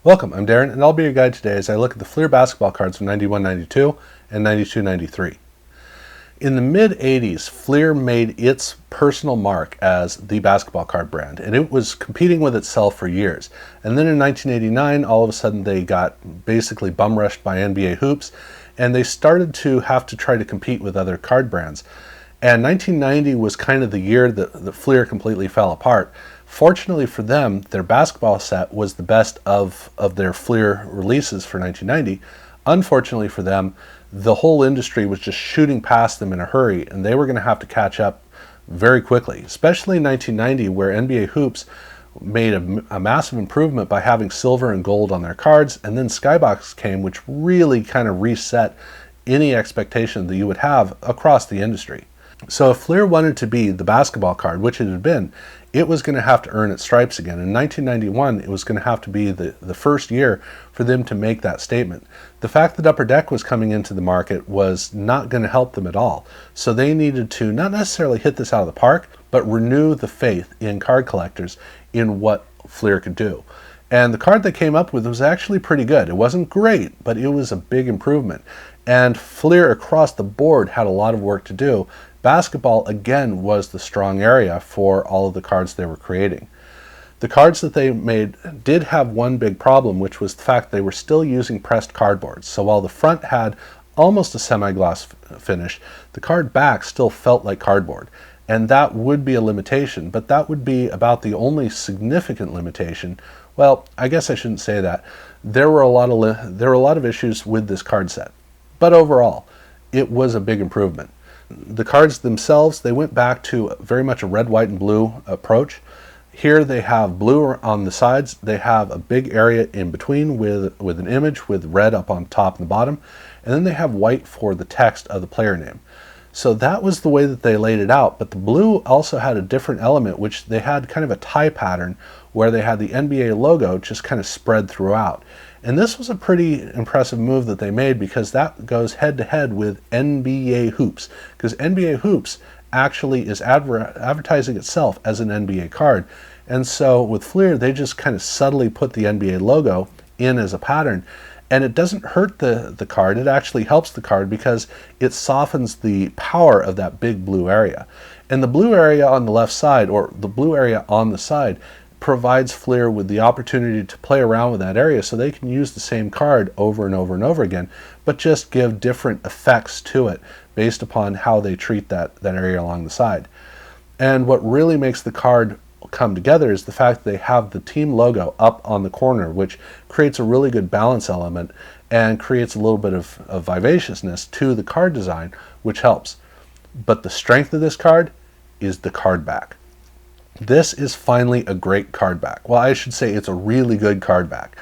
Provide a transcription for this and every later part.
Welcome, I'm Darren, and I'll be your guide today as I look at the Fleer basketball cards from 91-92 and 92-93. In the mid-80s, Fleer made its personal mark as the basketball card brand, and it was competing with itself for years. And then in 1989, all of a sudden they got basically bum-rushed by NBA Hoops, and they started to have to try to compete with other card brands. And 1990 was kind of the year that Fleer completely fell apart. Fortunately for them, their basketball set was the best of their Fleer releases for 1990. Unfortunately for them, the whole industry was just shooting past them in a hurry, and they were going to have to catch up very quickly, especially in 1990, where NBA Hoops made a massive improvement by having silver and gold on their cards, and then Skybox came, which really kind of reset any expectation that you would have across the industry. So if Fleer wanted to be the basketball card, which it had been, it was going to have to earn its stripes again. In 1991, it was going to have to be the first year for them to make that statement. The fact that Upper Deck was coming into the market was not going to help them at all. So they needed to not necessarily hit this out of the park, but renew the faith in card collectors in what Fleer could do. And the card they came up with was actually pretty good. It wasn't great, but it was a big improvement. And Fleer across the board had a lot of work to do. Basketball, again, was the strong area for all of the cards they were creating. The cards that they made did have one big problem, which was the fact they were still using pressed cardboards. So while the front had almost a semi-gloss finish, the card back still felt like cardboard. And that would be a limitation, but that would be about the only significant limitation. Well, I guess I shouldn't say that. There were a lot of issues with this card set. But overall, it was a big improvement. The cards themselves, they went back to very much a red, white, and blue approach. Here they have blue on the sides. They have a big area in between with an image with red up on top and the bottom. And then they have white for the text of the player name. So that was the way that they laid it out. But the blue also had a different element, which they had kind of a tie pattern where they had the NBA logo just kind of spread throughout. And this was a pretty impressive move that they made, because that goes head to head with NBA Hoops, because NBA Hoops actually is advertising itself as an NBA card. And so with Fleer, they just kind of subtly put the NBA logo in as a pattern. And it doesn't hurt the card, it actually helps the card because it softens the power of that big blue area. And the blue area on the left side, or the blue area on the side, provides Fleer with the opportunity to play around with that area, so they can use the same card over and over and over again, but just give different effects to it based upon how they treat that area along the side. And what really makes the card come together is the fact that they have the team logo up on the corner, which creates a really good balance element and creates a little bit of vivaciousness to the card design, which helps. But the strength of this card is the card back. This is finally a great card back. Well, I should say it's a really good card back.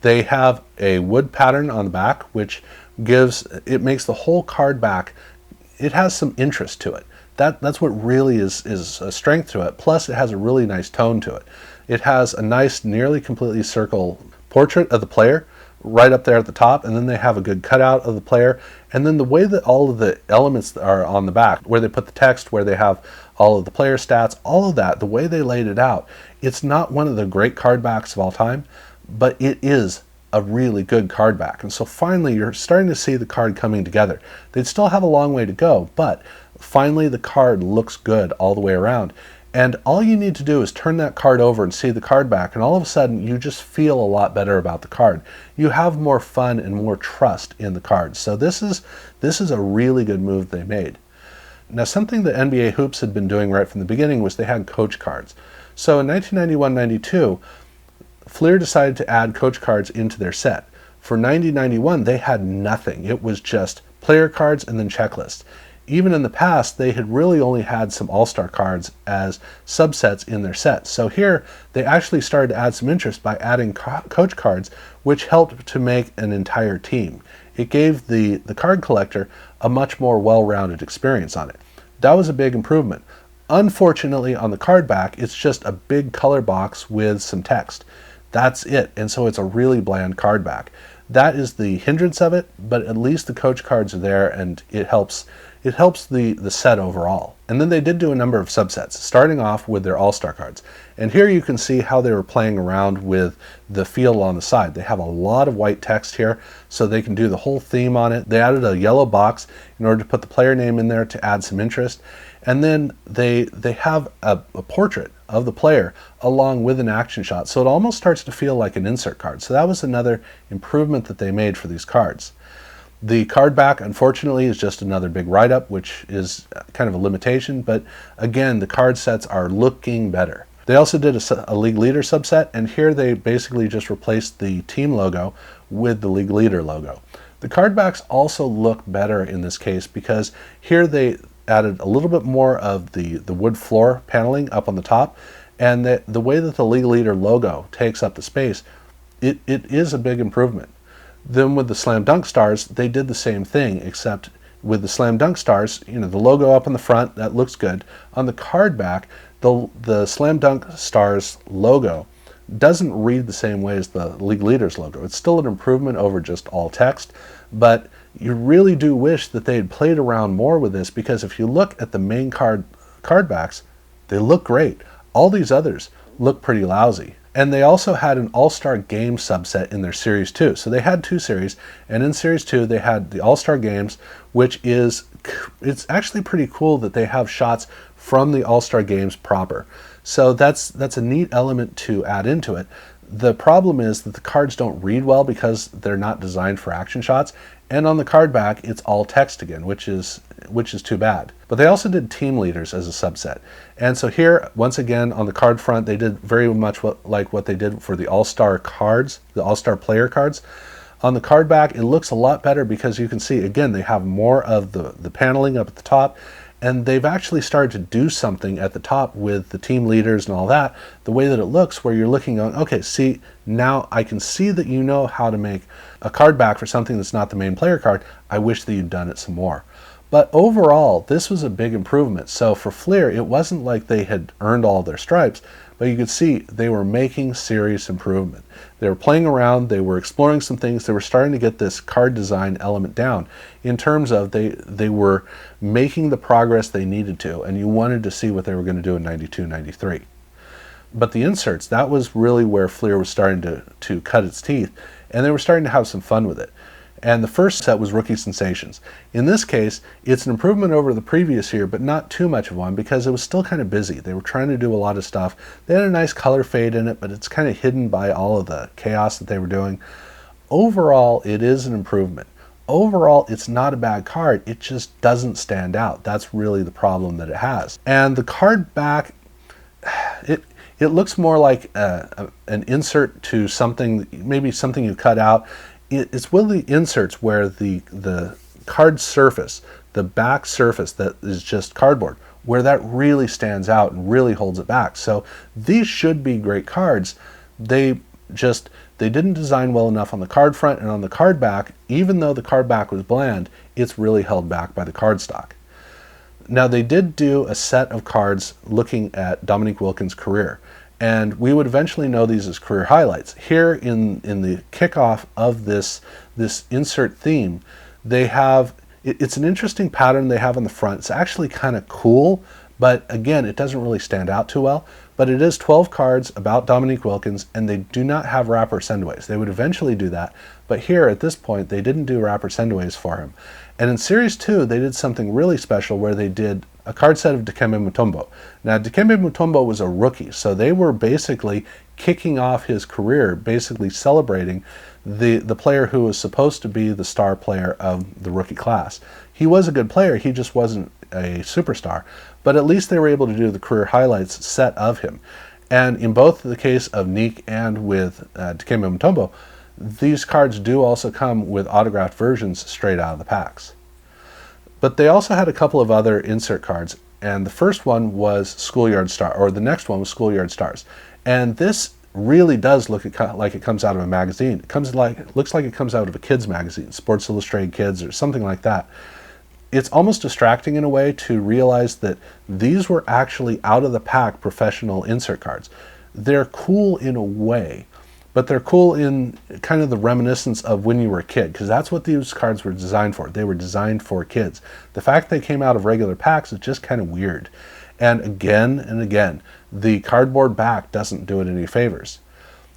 They have a wood pattern on the back, which makes the whole card back, it has some interest to it. That's what really is a strength to it. Plus, it has a really nice tone to it. It has a nice, nearly completely circle portrait of the player right up there at the top, and then they have a good cutout of the player. And then the way that all of the elements are on the back, where they put the text, where they have all of the player stats, all of that, the way they laid it out, it's not one of the great card backs of all time, but it is a really good card back. And so finally, you're starting to see the card coming together. They'd still have a long way to go, but finally the card looks good all the way around. And all you need to do is turn that card over and see the card back, and all of a sudden you just feel a lot better about the card. You have more fun and more trust in the card. So this is a really good move they made. Now, something that NBA Hoops had been doing right from the beginning was they had coach cards. So in 1991-92, Fleer decided to add coach cards into their set. For 90-91, they had nothing. It was just player cards and then checklists. Even in the past, they had really only had some all-star cards as subsets in their set. So here, they actually started to add some interest by adding coach cards, which helped to make an entire team. It gave the card collector a much more well-rounded experience on it. That was a big improvement. Unfortunately, on the card back, it's just a big color box with some text. That's it. And so it's a really bland card back. That is the hindrance of it, but at least the coach cards are there, and it helps the set overall. And then they did do a number of subsets, starting off with their all-star cards. And here you can see how they were playing around with the field on the side. They have a lot of white text here, so they can do the whole theme on it. They added a yellow box in order to put the player name in there to add some interest. And then they have a portrait of the player along with an action shot. So it almost starts to feel like an insert card. So that was another improvement that they made for these cards. The card back, unfortunately, is just another big write-up, which is kind of a limitation. But again, the card sets are looking better. They also did a league leader subset, and here they basically just replaced the team logo with the league leader logo. The card backs also look better in this case because here they added a little bit more of the wood floor paneling up on the top, and the way that the league leader logo takes up the space, it is a big improvement. Then with the Slam Dunk Stars, they did the same thing, except with the Slam Dunk Stars, the logo up on the front, that looks good. On the card back, the Slam Dunk Stars logo doesn't read the same way as the League Leaders logo. It's still an improvement over just all text, but you really do wish that they had played around more with this, because if you look at the main card backs, they look great. All these others look pretty lousy. And they also had an All-Star Game subset in their Series 2. So they had two series, and in Series 2 they had the All-Star Games, which it's actually pretty cool that they have shots from the All-Star Games proper. So that's a neat element to add into it. The problem is that the cards don't read well because they're not designed for action shots, and on the card back it's all text again, which is too bad. But they also did team leaders as a subset. And so here, once again, on the card front, they did very much like what they did for the All-Star cards, the All-Star player cards. On the card back, it looks a lot better because you can see, again, they have more of the paneling up at the top, and they've actually started to do something at the top with the team leaders and all that, the way that it looks, where you're looking on, okay, see, now I can see that you know how to make a card back for something that's not the main player card. I wish that you'd done it some more. But overall, this was a big improvement. So for Fleer, it wasn't like they had earned all their stripes, but you could see they were making serious improvement. They were playing around, they were exploring some things, they were starting to get this card design element down in terms of they were making the progress they needed to, and you wanted to see what they were going to do in 92, 93. But the inserts, that was really where Fleer was starting to cut its teeth, and they were starting to have some fun with it. And the first set was Rookie Sensations. In this case, it's an improvement over the previous year, but not too much of one because it was still kind of busy. They were trying to do a lot of stuff. They had a nice color fade in it, but it's kind of hidden by all of the chaos that they were doing. Overall, it is an improvement. Overall, it's not a bad card. It just doesn't stand out. That's really the problem that it has. And the card back, it looks more like an insert to something, maybe something you cut out. It's with the inserts where the card surface, the back surface that is just cardboard, where that really stands out and really holds it back. So these should be great cards. They didn't design well enough on the card front, and on the card back, even though the card back was bland, it's really held back by the cardstock. Now they did do a set of cards looking at Dominique Wilkins' career, and we would eventually know these as career highlights. Here in the kickoff of this insert theme, they have, it's an interesting pattern they have on the front. It's actually kind of cool, but again, it doesn't really stand out too well. But it is 12 cards about Dominique Wilkins, and they do not have wrapper sendaways. They would eventually do that, but here at this point, they didn't do wrapper sendaways for him. And in Series 2, they did something really special where they did a card set of Dikembe Mutombo. Now, Dikembe Mutombo was a rookie, so they were basically kicking off his career, basically celebrating the player who was supposed to be the star player of the rookie class. He was a good player, he just wasn't a superstar, but at least they were able to do the career highlights set of him. And in both the case of Nick and with Dikembe Mutombo, these cards do also come with autographed versions straight out of the packs. But they also had a couple of other insert cards, and the first one was Schoolyard Star, or the next one was Schoolyard Stars. And this really does look like it comes out of a magazine. It looks like it comes out of a kids magazine, Sports Illustrated Kids or something like that. It's almost distracting in a way to realize that these were actually out of the pack professional insert cards. They're cool in a way, but they're cool in kind of the reminiscence of when you were a kid, because that's what these cards were designed for. They were designed for kids. The fact they came out of regular packs is just kind of weird. And again, the cardboard back doesn't do it any favors.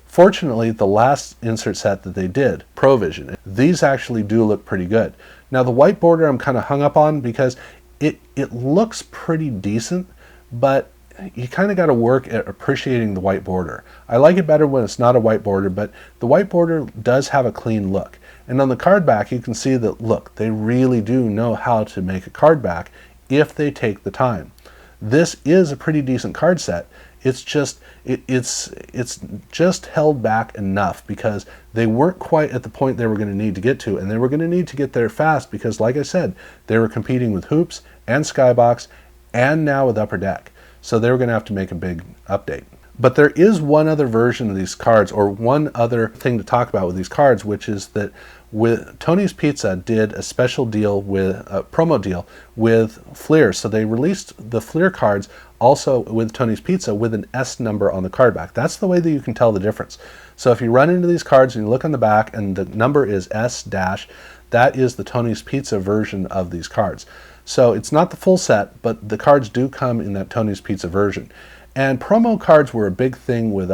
Fortunately, the last insert set that they did, Provision, these actually do look pretty good. Now the white border I'm kind of hung up on because it looks pretty decent, but you kind of got to work at appreciating the white border. I like it better when it's not a white border, but the white border does have a clean look. And on the card back, you can see that, look, they really do know how to make a card back if they take the time. This is a pretty decent card set. It's just it's just held back enough because they weren't quite at the point they were going to need to get to, and they were going to need to get there fast because, like I said, they were competing with Hoops and Skybox and now with Upper Deck. So they were going to have to make a big update. But there is one other version of these cards, or one other thing to talk about with these cards, which is that with Tony's Pizza did a special deal with a promo deal with Fleer. So they released the Fleer cards also with Tony's Pizza with an S number on the card back. That's the way that you can tell the difference. So if you run into these cards and you look on the back and the number is S dash, that is the Tony's Pizza version of these cards. So it's not the full set, but the cards do come in that Tony's Pizza version. And promo cards were a big thing with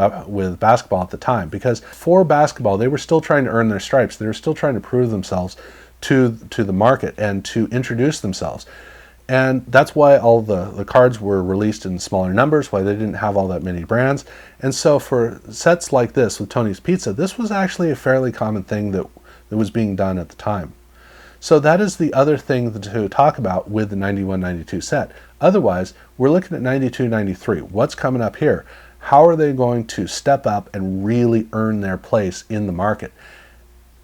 basketball at the time, because for basketball, they were still trying to earn their stripes. They were still trying to prove themselves to the market and to introduce themselves. And that's why all the cards were released in smaller numbers, why they didn't have all that many brands. And so for sets like this with Tony's Pizza, this was actually a fairly common thing that was being done at the time. So that is the other thing to talk about with the 91-92 set. Otherwise, we're looking at 92-93. What's coming up here? How are they going to step up and really earn their place in the market?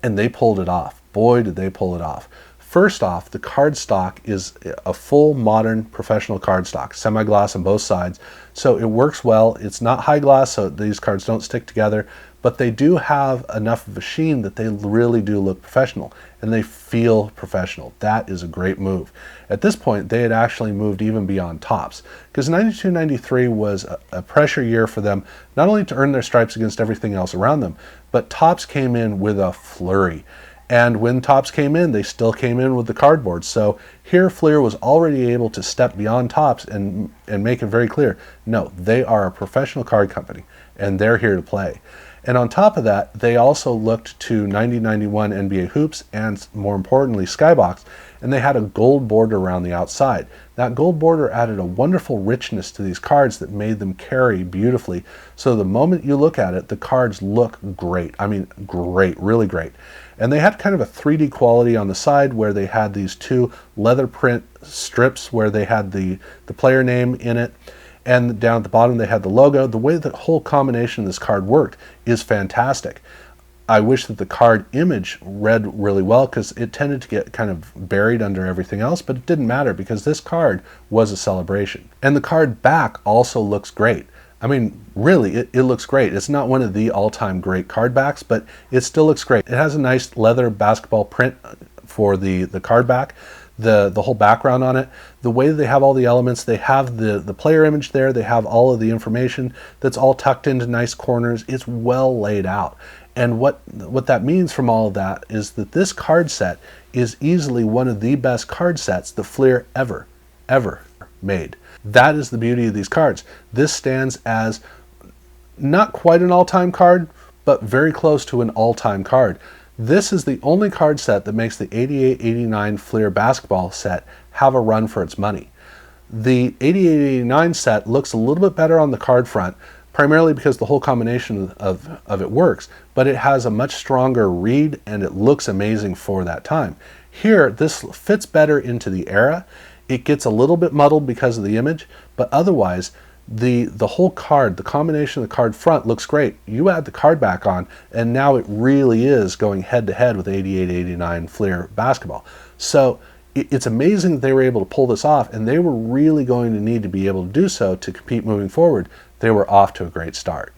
And they pulled it off. Boy, did they pull it off. First off, the card stock is a full modern professional card stock, semi-gloss on both sides. So it works well. It's not high gloss, so these cards don't stick together, but they do have enough of a sheen that they really do look professional, and they feel professional. That is a great move. At this point, they had actually moved even beyond tops, because 92-93 was a pressure year for them, not only to earn their stripes against everything else around them, but tops came in with a flurry. And when tops came in, they still came in with the cardboard. So here Fleer was already able to step beyond tops and make it very clear, no, they are a professional card company, and they're here to play. And on top of that, they also looked to 90-91 NBA Hoops and, more importantly, Skybox, and they had a gold border around the outside. That gold border added a wonderful richness to these cards that made them carry beautifully. So the moment you look at it, the cards look great. I mean, great, really great. And they had kind of a 3D quality on the side where they had these two leather print strips where they had the player name in it. And down at the bottom they had the logo. The way the whole combination of this card worked is fantastic. I wish that the card image read really well because it tended to get kind of buried under everything else, but it didn't matter because this card was a celebration. And the card back also looks great. I mean, really, it looks great. It's not one of the all-time great card backs, but it still looks great. It has a nice leather basketball print for the card back. The whole background on it, the way they have all the elements, they have the player image there, they have all of the information that's all tucked into nice corners. It's well laid out. And what that means from all of that is that this card set is easily one of the best card sets the Fleer ever made. That is the beauty of these cards. This stands as not quite an all-time card, but very close to an all-time card. This is the only card set that makes the 88-89 Fleer basketball set have a run for its money. The 88-89 set looks a little bit better on the card front, primarily because the whole combination of it works, but it has a much stronger read and it looks amazing for that time. Here, this fits better into the era. It gets a little bit muddled because of the image, but otherwise, the whole card, the combination of the card front looks great. You add the card back on, and now it really is going head-to-head with 88-89 Fleer basketball. So it's amazing that they were able to pull this off, and they were really going to need to be able to do so to compete moving forward. They were off to a great start.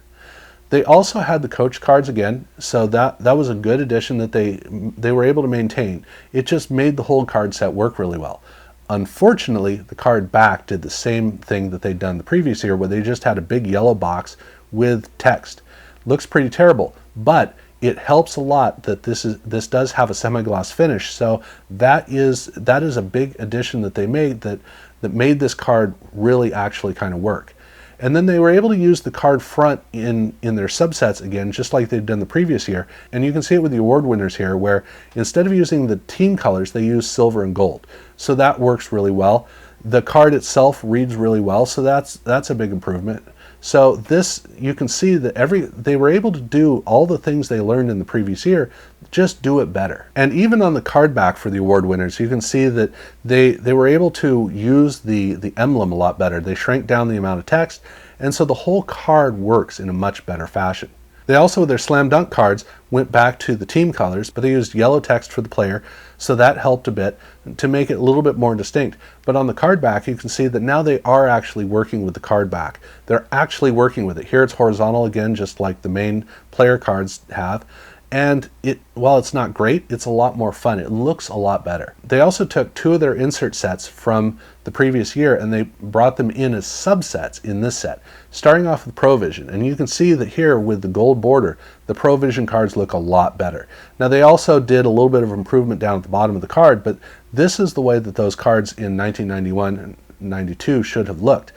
They also had the coach cards again, so that was a good addition that they were able to maintain. It just made the whole card set work really well. Unfortunately, the card back did the same thing that they'd done the previous year, where they just had a big yellow box with text. Looks pretty terrible, but it helps a lot that this does have a semi-gloss finish. So that is a big addition that they made that made this card really actually kind of work. And then they were able to use the card front in their subsets again, just like they'd done the previous year. And you can see it with the award winners here, where instead of using the team colors, they use silver and gold. So that works really well. The card itself reads really well, so that's a big improvement. So this, you can see that they were able to do all the things they learned in the previous year, just do it better. And even on the card back for the award winners, you can see that they were able to use the emblem a lot better. They shrank down the amount of text, and so the whole card works in a much better fashion. They also, with their slam dunk cards, went back to the team colors, but they used yellow text for the player, so that helped a bit to make it a little bit more distinct. But on the card back, you can see that now they are actually working with the card back. They're actually working with it. Here it's horizontal again, just like the main player cards have. And while it's not great, it's a lot more fun. It looks a lot better. They also took 2 of their insert sets from the previous year and they brought them in as subsets in this set, starting off with Provision. And you can see that here with the gold border, the Provision cards look a lot better. Now they also did a little bit of improvement down at the bottom of the card, but this is the way that those cards in 1991 and 92 should have looked.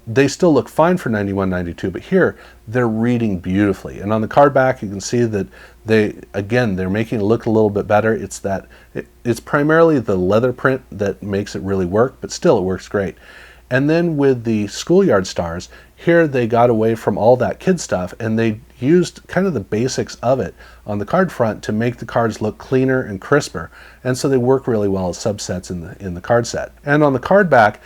They still look fine for 91, 92, but here they're reading beautifully. And on the card back, you can see that they're making it look a little bit better. It's primarily the leather print that makes it really work, but still it works great. And then with the Schoolyard Stars, here they got away from all that kid stuff and they used kind of the basics of it on the card front to make the cards look cleaner and crisper. And so they work really well as subsets in the card set. And on the card back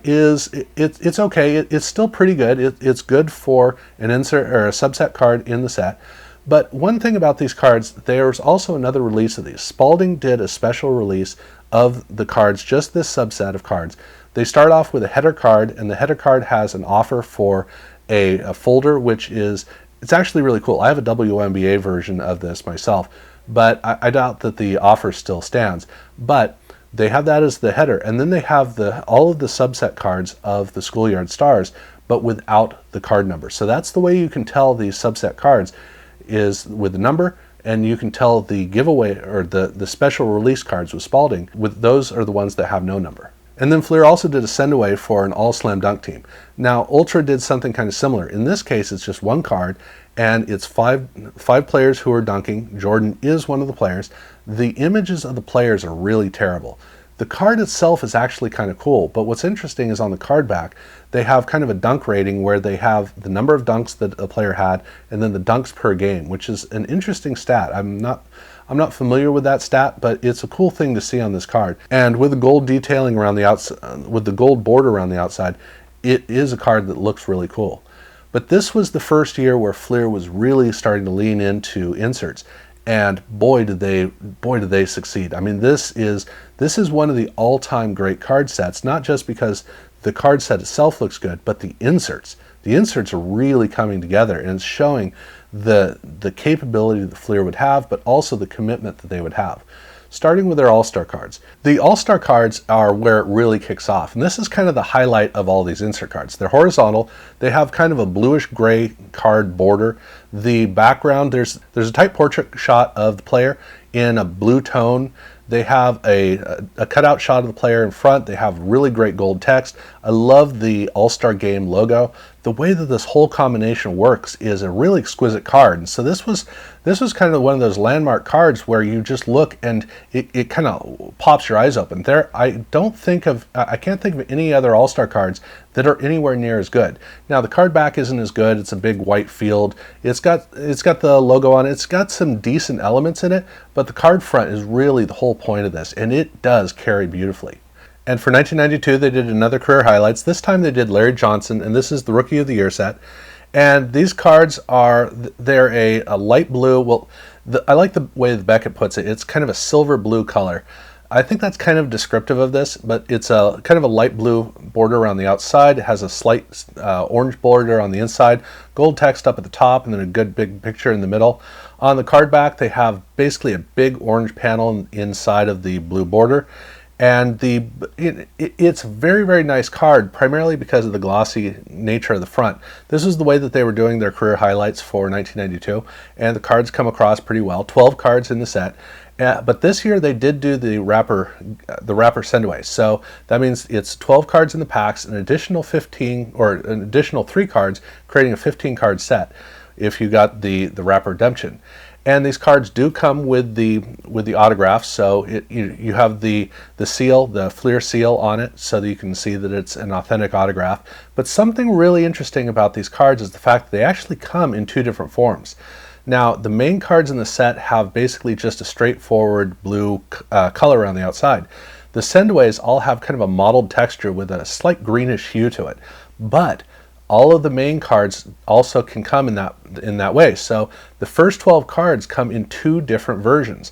is, it's okay. It's still pretty good. It's good for an insert or a subset card in the set. But one thing about these cards, there's also another release of these. Spalding did a special release of the cards, just this subset of cards. They start off with a header card, and the header card has an offer for a folder, which is, it's actually really cool. I have a WNBA version of this myself, but I doubt that the offer still stands. But they have that as the header, and then they have all of the subset cards of the Schoolyard Stars, but without the card number. So that's the way you can tell these subset cards, is with the number, and you can tell the giveaway or the special release cards with Spalding, those are the ones that have no number. And then Fleer also did a send away for an all slam dunk team. Now Ultra did something kind of similar. In this case, it's just one card and it's five players who are dunking. Jordan is one of the players. The images of the players are really terrible. The card itself is actually kind of cool, but what's interesting is on the card back, they have kind of a dunk rating where they have the number of dunks that a player had and then the dunks per game, which is an interesting stat. I'm not familiar with that stat, but it's a cool thing to see on this card. And with the gold detailing around the outside, with the gold border around the outside, it is a card that looks really cool. But this was the first year where Fleer was really starting to lean into inserts. And boy did they succeed. I mean, this is one of the all-time great card sets, not just because the card set itself looks good, but the inserts. The inserts are really coming together, and it's showing the capability that Fleer would have, but also the commitment that they would have. Starting with their All-Star cards. The All-Star cards are where it really kicks off, and this is kind of the highlight of all these insert cards. They're horizontal. They have kind of a bluish-gray card border. The background, there's a tight portrait shot of the player in a blue tone. They have a cutout shot of the player in front. They have really great gold text. I love the All-Star Game logo. The way that this whole combination works is a really exquisite card. And so this was kind of one of those landmark cards where you just look and it kind of pops your eyes open. I can't think of any other All-Star cards that are anywhere near as good. Now the card back isn't as good. It's a big white field. It's got the logo on it. It's got some decent elements in it, but the card front is really the whole point of this, and it does carry beautifully. And for 1992, they did another career highlights. This time they did Larry Johnson, and this is the Rookie of the Year set. And these cards they're a light blue. Well, I like the way Beckett puts it. It's kind of a silver blue color. I think that's kind of descriptive of this, but it's a kind of a light blue border around the outside. It has a slight orange border on the inside, gold text up at the top, and then a good big picture in the middle. On the card back, they have basically a big orange panel inside of the blue border. And it's a very, very nice card, primarily because of the glossy nature of the front. This is the way that they were doing their career highlights for 1992, and the cards come across pretty well. 12 cards in the set. But this year they did do the wrapper sendaway. So that means it's 12 cards in the packs, an additional 15 or an additional 3 cards, creating a 15 card set if you got the wrapper redemption. And these cards do come with the autographs, so you have the seal, the Fleer seal on it, so that you can see that it's an authentic autograph. But something really interesting about these cards is the fact that they actually come in 2 different forms. Now, the main cards in the set have basically just a straightforward blue color around the outside. The sendaways all have kind of a mottled texture with a slight greenish hue to it, but all of the main cards also can come in that way. So the first 12 cards come in 2 different versions,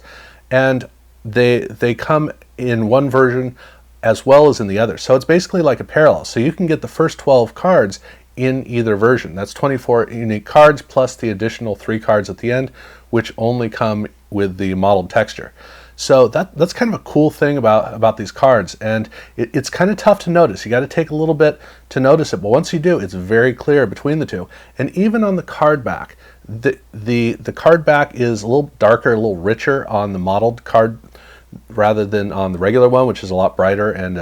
and they come in one version as well as in the other. So it's basically like a parallel. So you can get the first 12 cards in either version. That's 24 unique cards plus the additional 3 cards at the end, which only come with the mottled texture. So that's kind of a cool thing about these cards, and it's kind of tough to notice. You got to take a little bit to notice it, but once you do, it's very clear between the 2. And even on the card back, the card back is a little darker, a little richer on the mottled card rather than on the regular one, which is a lot brighter and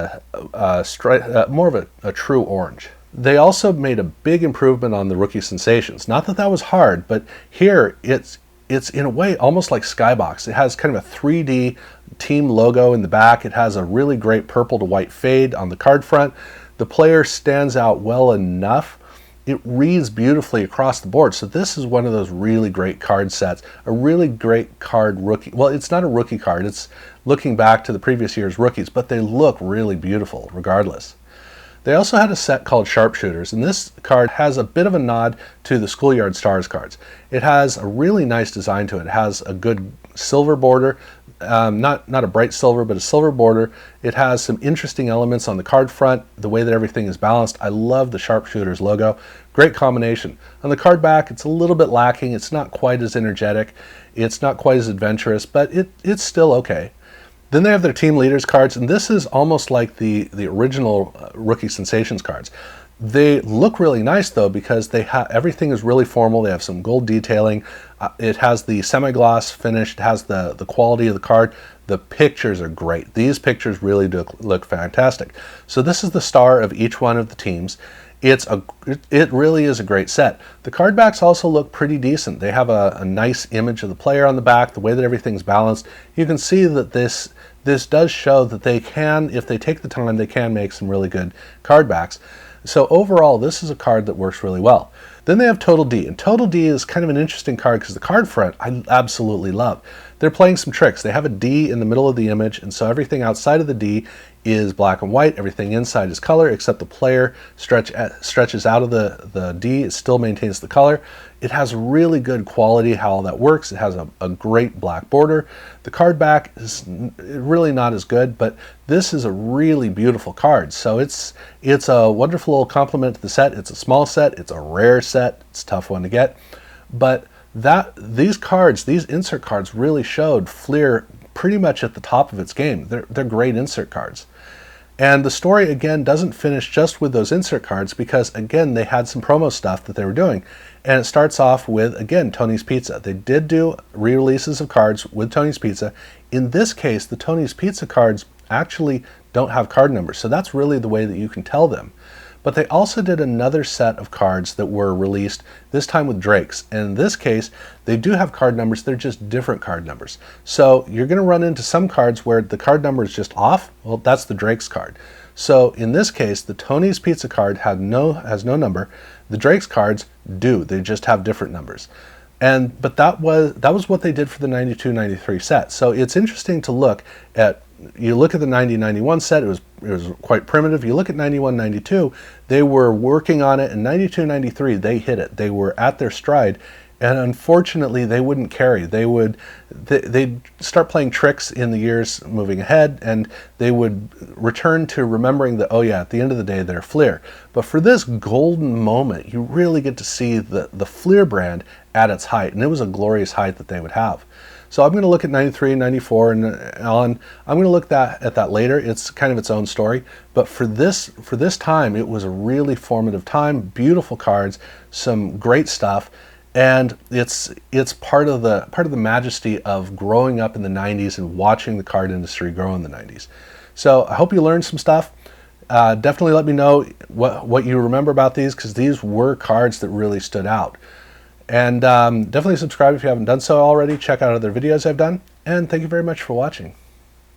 more of a true orange. They also made a big improvement on the rookie sensations. Not that that was hard, but here it's in a way almost like Skybox. It has kind of a 3D team logo in the back. It has a really great purple to white fade on the card front. The player stands out well enough. It reads beautifully across the board. So this is one of those really great card sets, a really great card rookie. Well, it's not a rookie card. It's looking back to the previous year's rookies, but they look really beautiful regardless. They also had a set called Sharpshooters, and this card has a bit of a nod to the Schoolyard Stars cards. It has a really nice design to it. It has a good silver border, not a bright silver, but a silver border. It has some interesting elements on the card front, the way that everything is balanced. I love the Sharpshooters logo. Great combination. On the card back, it's a little bit lacking. It's not quite as energetic. It's not quite as adventurous, but it's still okay. Then they have their team leaders cards, and this is almost like the original Rookie Sensations cards. They look really nice though because everything is really formal. They have some gold detailing. It has the semi-gloss finish. It has the quality of the card. The pictures are great. These pictures really do look fantastic. So this is the star of each one of the teams. It really is a great set. The card backs also look pretty decent. They have a nice image of the player on the back, the way that everything's balanced. You can see that this does show that they can, if they take the time, they can make some really good card backs. So overall, this is a card that works really well. Then they have Total D, and Total D is kind of an interesting card because the card front I absolutely love. They're playing some tricks. They have a D in the middle of the image, and so everything outside of the D is black and white. Everything inside is color, except the player stretches out of the D. It still maintains the color. It has really good quality how all that works. It has a great black border. The card back is really not as good, but this is a really beautiful card. So it's a wonderful little complement to the set. It's a small set. It's a rare set. It's a tough one to get. But these insert cards really showed Fleer pretty much at the top of its game. They're great insert cards. And the story, again, doesn't finish just with those insert cards because, again, they had some promo stuff that they were doing. And it starts off with, again, Tony's Pizza. They did do re-releases of cards with Tony's Pizza. In this case, the Tony's Pizza cards actually don't have card numbers. So that's really the way that you can tell them. But they also did another set of cards that were released, this time with Drakes. And in this case, they do have card numbers, they're just different card numbers. So you're going to run into some cards where the card number is just off. Well, that's the Drakes card. So in this case, the Tony's Pizza card has no number. The Drakes cards do, they just have different numbers. But that was what they did for the 92-93 set. So it's interesting to look at. You look at the 90-91 set, it was quite primitive. You look at 91-92, they were working on it, and 92-93, they hit it. They were at their stride, And unfortunately, they wouldn't carry. They'd start playing tricks in the years moving ahead, and they would return to remembering that, oh yeah, at the end of the day, they're Fleer. But for this golden moment, you really get to see the Fleer brand at its height, and it was a glorious height that they would have. So I'm going to look at 93, 94, and on. I'm going to look at that later. It's kind of its own story. But for this time, it was a really formative time. Beautiful cards, some great stuff. And it's part of the majesty of growing up in the 90s and watching the card industry grow in the 90s. So I hope you learned some stuff. Definitely let me know what you remember about these, because these were cards that really stood out. And definitely subscribe if you haven't done so already. Check out other videos I've done. And thank you very much for watching.